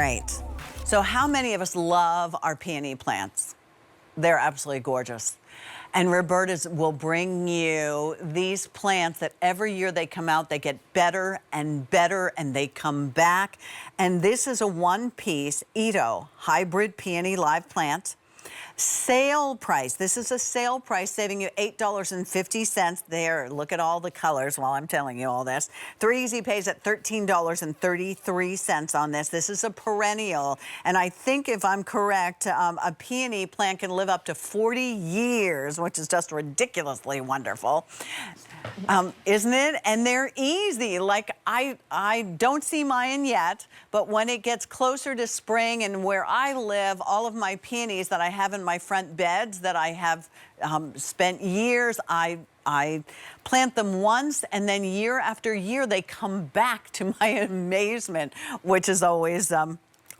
Right. So how many of us love our peony plants? They're absolutely gorgeous. And Roberta's will bring you these plants that every year they come out, they get better and better, and they come back. And this is a one-piece Itoh hybrid peony live plant. Sale price. This is a sale price, saving you $8.50 there. Look at all the colors while I'm telling you all this. 3 Easy Pays at $13.33 on this. This is a perennial. And I think if I'm correct, a peony plant can live up to 40 years, which is just ridiculously wonderful. Isn't it? And they're easy. Like I don't see mine yet, but when it gets closer to spring and where I live, all of my peonies that I have in my front beds that I have spent years, I plant them once, and then year after year they come back to my amazement, which is always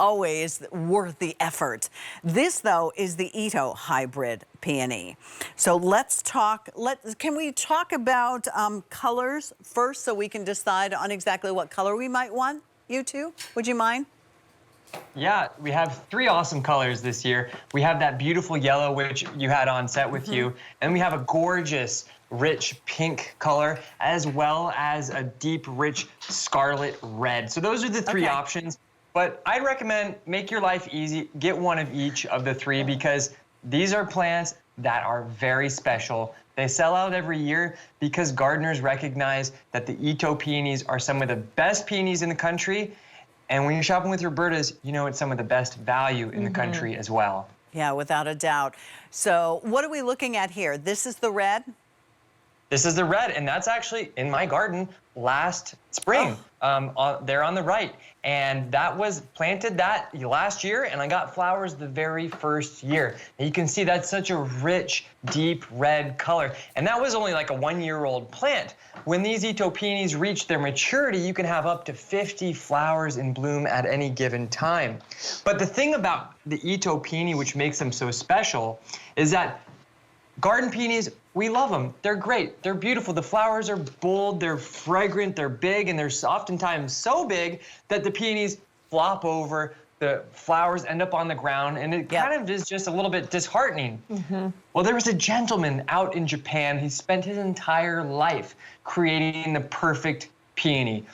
worth the effort. This, though, is the Itoh hybrid peony. So let's talk, can we talk about colors first so we can decide on exactly what color we might want? You two, would you mind? Yeah, we have 3 awesome colors this year. We have that beautiful yellow, which you had on set with you, and we have a gorgeous, rich pink color, as well as a deep, rich scarlet red. So those are the 3 options. But I'd recommend make your life easy, get one of each of the 3, because these are plants that are very special. They sell out every year because gardeners recognize that the Itoh peonies are some of the best peonies in the country. And when you're shopping with Roberta's, you know it's some of the best value in the country as well. Yeah, without a doubt. So what are we looking at here? This is the red? This is the red, and that's actually in my garden last spring. There on the right. And that was planted that last year, and I got flowers the very first year. And you can see that's such a rich, deep red color. And that was only like a 1-year-old plant. When these Itoh peonies reach their maturity, you can have up to 50 flowers in bloom at any given time. But the thing about the Itoh peony, which makes them so special, is that garden peonies, we love them. They're great. They're beautiful. The flowers are bold, they're fragrant, they're big, and they're oftentimes so big that the peonies flop over, the flowers end up on the ground, and it kind of is just a little bit disheartening. Well, there was a gentleman out in Japan. He spent his entire life creating the perfect peony.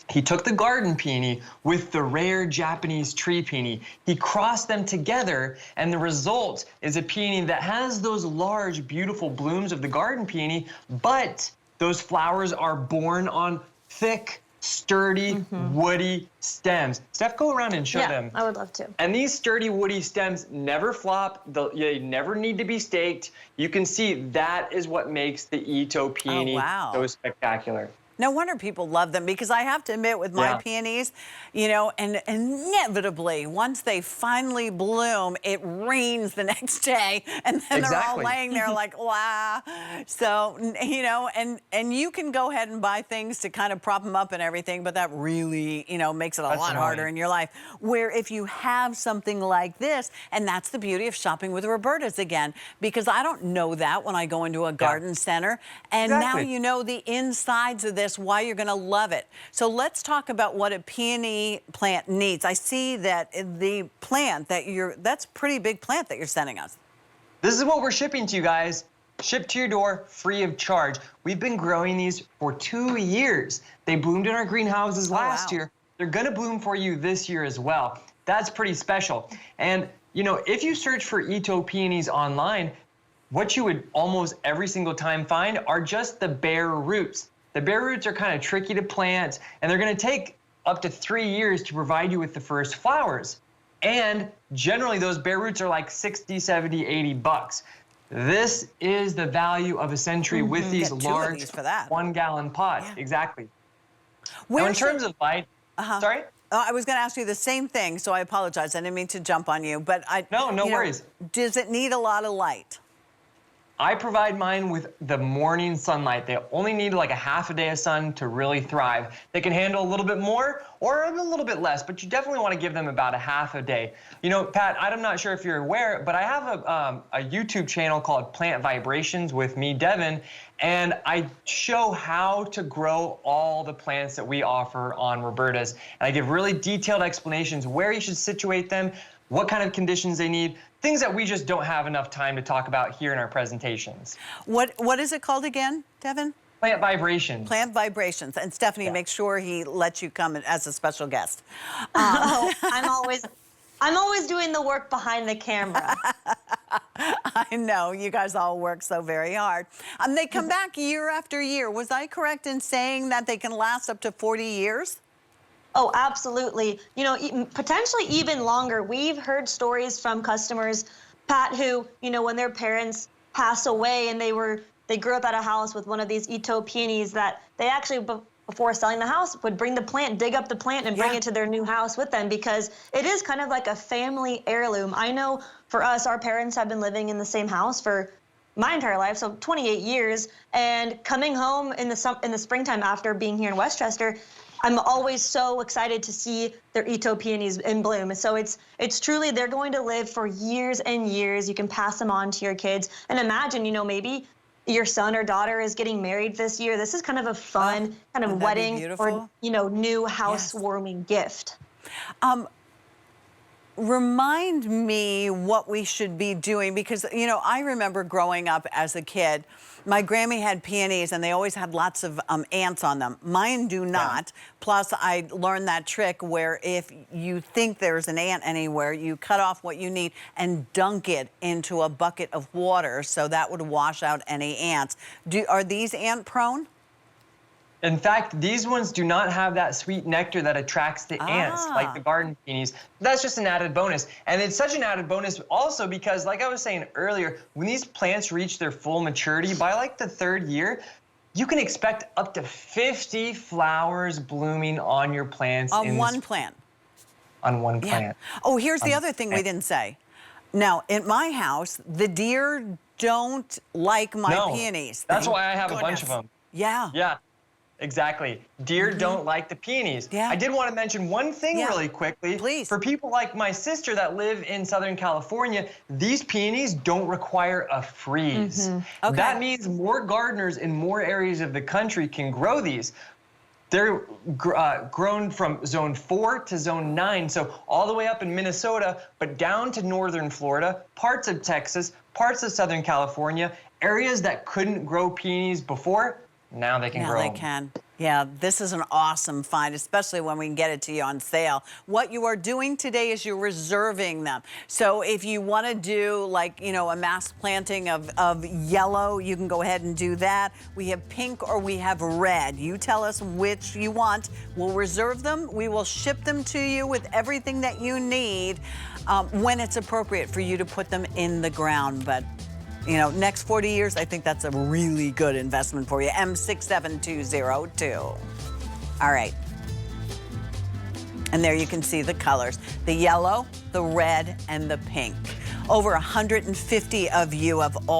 He took the garden peony with the rare Japanese tree peony. He crossed them together, and the result is a peony that has those large, beautiful blooms of the garden peony, but those flowers are borne on thick, sturdy, woody stems. Steph, go around and show them. I would love to. And these sturdy, woody stems never flop. They never need to be staked. You can see that is what makes the Itoh peony so spectacular. No wonder people love them, because I have to admit, with my peonies, you know, and inevitably, once they finally bloom, it rains the next day, and then they're all laying there like, wow. So, you know, and you can go ahead and buy things to kind of prop them up and everything, but that really, you know, makes it a lot harder in your life. Where if you have something like this, and that's the beauty of shopping with Roberta's again, because I don't know that when I go into a garden center, and now you know the insides of this, why you're going to love it. So let's talk about what a peony plant needs. I see that the plant that that's a pretty big plant that you're sending us. This is what we're shipping to you guys. Shipped to your door free of charge. We've been growing these for 2 years. They bloomed in our greenhouses last year. They're going to bloom for you this year as well. That's pretty special. And, you know, if you search for Itoh peonies online, what you would almost every single time find are just the bare roots. The bare roots are kind of tricky to plant, and they're going to take up to 3 years to provide you with the first flowers. And generally, those bare roots are like 60, 70, 80 bucks. This is the value of a century with these large 1-gallon pots. Exactly. Now, in terms of light, sorry? I was going to ask you the same thing, so I apologize. I didn't mean to jump on you, but no worries. Does it need a lot of light? I provide mine with the morning sunlight. They only need like a half a day of sun to really thrive. They can handle a little bit more, or a little bit less, but you definitely want to give them about a half a day. You know, Pat, I'm not sure if you're aware, but I have a YouTube channel called Plant Vibrations with me, Devin, and I show how to grow all the plants that we offer on Roberta's. And I give really detailed explanations where you should situate them, what kind of conditions they need, things that we just don't have enough time to talk about here in our presentations. What is it called again, Devin? Plant Vibrations. Plant Vibrations. And Stephanie, make sure he lets you come as a special guest. Oh, I'm always doing the work behind the camera. I know, you guys all work so very hard. They come back year after year. Was I correct in saying that they can last up to 40 years? Oh, absolutely. You know, potentially even longer. We've heard stories from customers, Pat, who, you know, when their parents pass away and they grew up at a house with one of these Itoh peonies, that they actually, before selling the house, would bring the plant, dig up the plant and bring it to their new house with them, because it is kind of like a family heirloom. I know for us, our parents have been living in the same house for my entire life, so 28 years, and coming home in the springtime after being here in Westchester, I'm always so excited to see their Itoh peonies in bloom. So it's truly, they're going to live for years and years. You can pass them on to your kids. And imagine, you know, maybe your son or daughter is getting married this year. This is kind of a fun kind of wedding or, you know, new housewarming gift. Remind me what we should be doing, because, you know, I remember growing up as a kid, my Grammy had peonies and they always had lots of ants on them. Mine do not. Plus, I learned that trick where if you think there's an ant anywhere, you cut off what you need and dunk it into a bucket of water, so that would wash out any ants. Are these ant prone? In fact, these ones do not have that sweet nectar that attracts the ants like the garden peonies. That's just an added bonus. And it's such an added bonus also because, like I was saying earlier, when these plants reach their full maturity, by like the 3rd year, you can expect up to 50 flowers blooming on your plants. On one plant? On one plant. Oh, here's the other thing we didn't say. Now, in my house, the deer don't like my peonies. That's why I have a bunch of them. Yeah. Yeah. Exactly. Deer don't like the peonies. Yeah. I did want to mention one thing really quickly. Please. For people like my sister that live in Southern California, these peonies don't require a freeze. Okay. That means more gardeners in more areas of the country can grow these. They're grown from zone 4 to zone 9, so all the way up in Minnesota, but down to northern Florida, parts of Texas, parts of Southern California, areas that couldn't grow peonies before. Now they can grow. Now they can. Yeah, this is an awesome find, especially when we can get it to you on sale. What you are doing today is you're reserving them. So if you want to do, like, you know, a mass planting of yellow, you can go ahead and do that. We have pink or we have red. You tell us which you want. We'll reserve them. We will ship them to you with everything that you need when it's appropriate for you to put them in the ground. But you know, next 40 years, I think that's a really good investment for you. M67202. All right. And there you can see the colors. The yellow, the red, and the pink. Over 150 of you have all